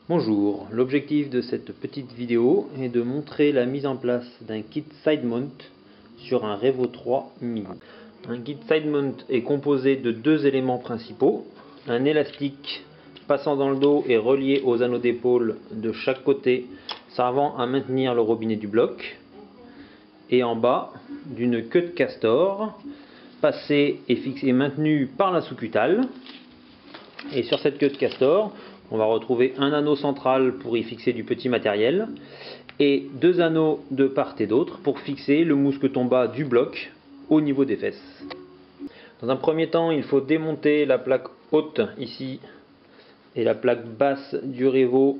Bonjour, l'objectif de cette petite vidéo est de montrer la mise en place d'un kit side mount sur un Revo 3 mini. Un kit side mount est composé de deux éléments principaux, un élastique passant dans le dos et relié aux anneaux d'épaule de chaque côté servant à maintenir le robinet du bloc, et en bas d'une queue de castor passée et fixée et maintenue par la sous-cutale. Et sur cette queue de castor, on va retrouver un anneau central pour y fixer du petit matériel et deux anneaux de part et d'autre pour fixer le mousqueton bas du bloc au niveau des fesses. Dans un premier temps, il faut démonter la plaque haute ici et la plaque basse du Revo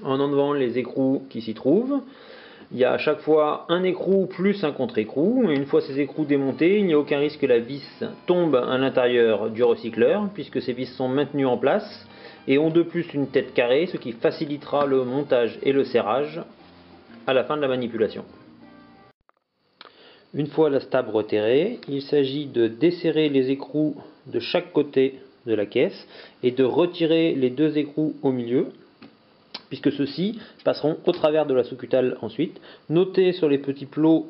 en enlevant les écrous qui s'y trouvent. Il y a à chaque fois un écrou plus un contre-écrou. Une fois ces écrous démontés, il n'y a aucun risque que la vis tombe à l'intérieur du recycleur, puisque ces vis sont maintenues en place et ont de plus une tête carrée, ce qui facilitera le montage et le serrage à la fin de la manipulation. Une fois la stab reterrée, il s'agit de desserrer les écrous de chaque côté de la caisse et de retirer les deux écrous au milieu, puisque ceux-ci passeront au travers de la sous-cutale ensuite. Notez sur les petits plots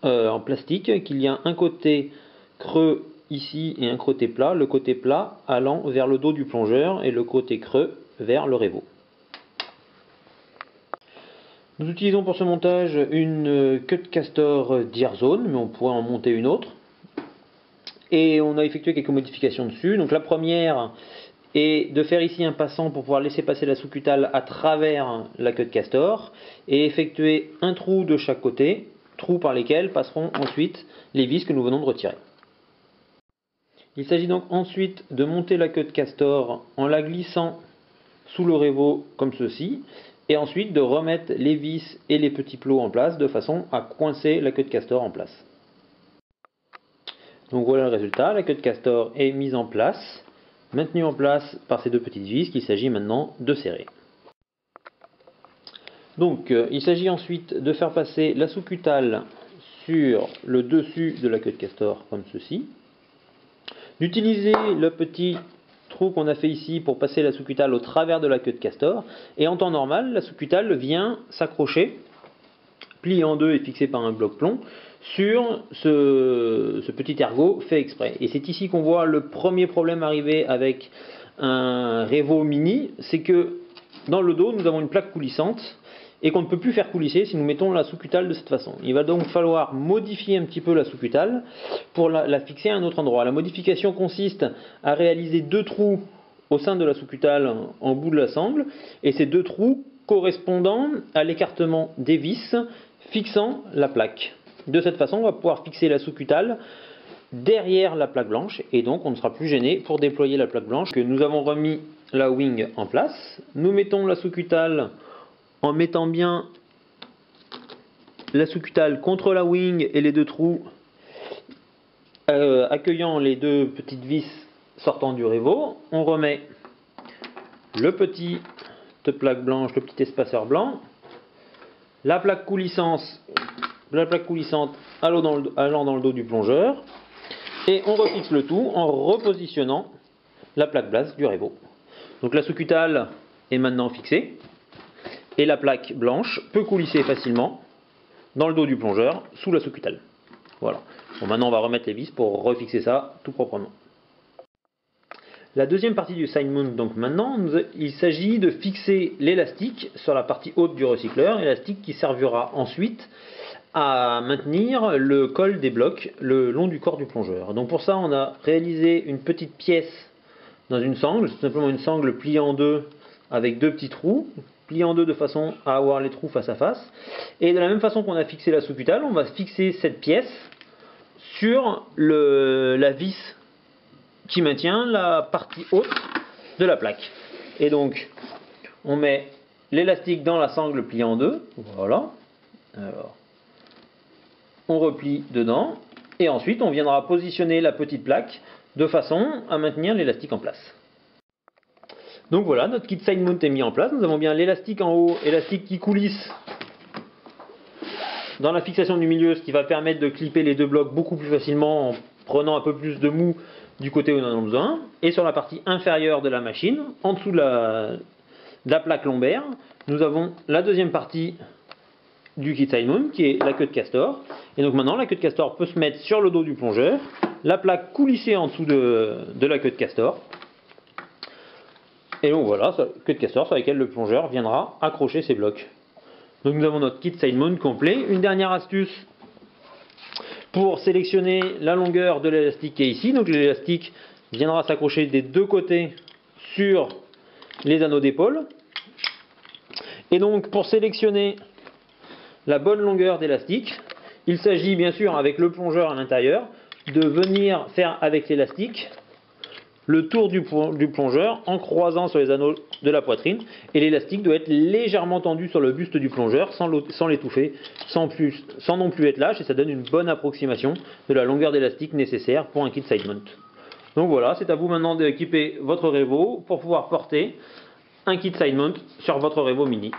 en plastique qu'il y a un côté creux ici et un côté plat, le côté plat allant vers le dos du plongeur et le côté creux vers le Revo. Nous utilisons pour ce montage une queue de castor Dearzone, mais on pourrait en monter une autre. Et on a effectué quelques modifications dessus. Donc la première est de faire ici un passant pour pouvoir laisser passer la sous-cutale à travers la queue de castor et effectuer un trou de chaque côté, trous par lesquels passeront ensuite les vis que nous venons de retirer. Il s'agit donc ensuite de monter la queue de castor en la glissant sous le Revo comme ceci, et ensuite de remettre les vis et les petits plots en place de façon à coincer la queue de castor en place. Donc voilà le résultat, la queue de castor est mise en place, maintenue en place par ces deux petites vis qu'il s'agit maintenant de serrer. Donc il s'agit ensuite de faire passer la sous-cutale sur le dessus de la queue de castor comme ceci, d'utiliser le petit trou qu'on a fait ici pour passer la sous-cutale au travers de la queue de castor, et en temps normal la sous-cutale vient s'accrocher, pliée en deux et fixée par un bloc plomb sur ce petit ergot fait exprès. Et c'est ici qu'on voit le premier problème arriver avec un Revo mini, c'est que dans le dos nous avons une plaque coulissante et qu'on ne peut plus faire coulisser si nous mettons la sous-cutale de cette façon. Il va donc falloir modifier un petit peu la sous-cutale pour la fixer à un autre endroit. La modification consiste à réaliser deux trous au sein de la sous-cutale en bout de la sangle, et ces deux trous correspondant à l'écartement des vis fixant la plaque. De cette façon, on va pouvoir fixer la sous-cutale derrière la plaque blanche, et donc on ne sera plus gêné pour déployer la plaque blanche. Nous avons remis la wing en place. Nous mettons la sous-cutale en mettant bien la sous-cutale contre la wing et les deux trous accueillant les deux petites vis sortant du Revo. On remet le petit plaque blanche, le petit espaceur blanc, la plaque coulissante allant dans le dos du plongeur, et on refixe le tout en repositionnant la plaque basse du Revo. Donc la sous-cutale est maintenant fixée et la plaque blanche peut coulisser facilement dans le dos du plongeur sous la sous-cutale. Voilà. Bon, maintenant on va remettre les vis pour refixer ça tout proprement. La deuxième partie du side mount, donc maintenant, il s'agit de fixer l'élastique sur la partie haute du recycleur, élastique qui servira ensuite à maintenir le col des blocs le long du corps du plongeur. Donc pour ça, on a réalisé une petite pièce dans une sangle, tout simplement une sangle pliée en deux avec deux petits trous, pliée en deux de façon à avoir les trous face à face. Et de la même façon qu'on a fixé la sous-cutale, on va fixer cette pièce sur la vis qui maintient la partie haute de la plaque. Et donc, on met l'élastique dans la sangle pliée en deux, voilà. Alors, on replie dedans, et ensuite on viendra positionner la petite plaque de façon à maintenir l'élastique en place. Donc voilà, notre kit side mount est mis en place. Nous avons bien l'élastique en haut, élastique qui coulisse dans la fixation du milieu, ce qui va permettre de clipper les deux blocs beaucoup plus facilement en prenant un peu plus de mou du côté où nous en avons besoin. Et sur la partie inférieure de la machine, en dessous de de la plaque lombaire, nous avons la deuxième partie du kit side mount qui est la queue de castor. Et donc maintenant la queue de castor peut se mettre sur le dos du plongeur, la plaque coulissée en dessous de la queue de castor. Et donc voilà, queue de castor sur laquelle le plongeur viendra accrocher ses blocs. Donc nous avons notre kit side mount complet. Une dernière astuce pour sélectionner la longueur de l'élastique qui est ici. Donc l'élastique viendra s'accrocher des deux côtés sur les anneaux d'épaule. Et donc pour sélectionner la bonne longueur d'élastique, il s'agit bien sûr avec le plongeur à l'intérieur de venir faire avec l'élastique le tour du plongeur en croisant sur les anneaux de la poitrine, et l'élastique doit être légèrement tendu sur le buste du plongeur sans l'étouffer, sans non plus être lâche, et ça donne une bonne approximation de la longueur d'élastique nécessaire pour un kit side mount. Donc voilà, c'est à vous maintenant d'équiper votre Revo pour pouvoir porter un kit side mount sur votre Revo Mini.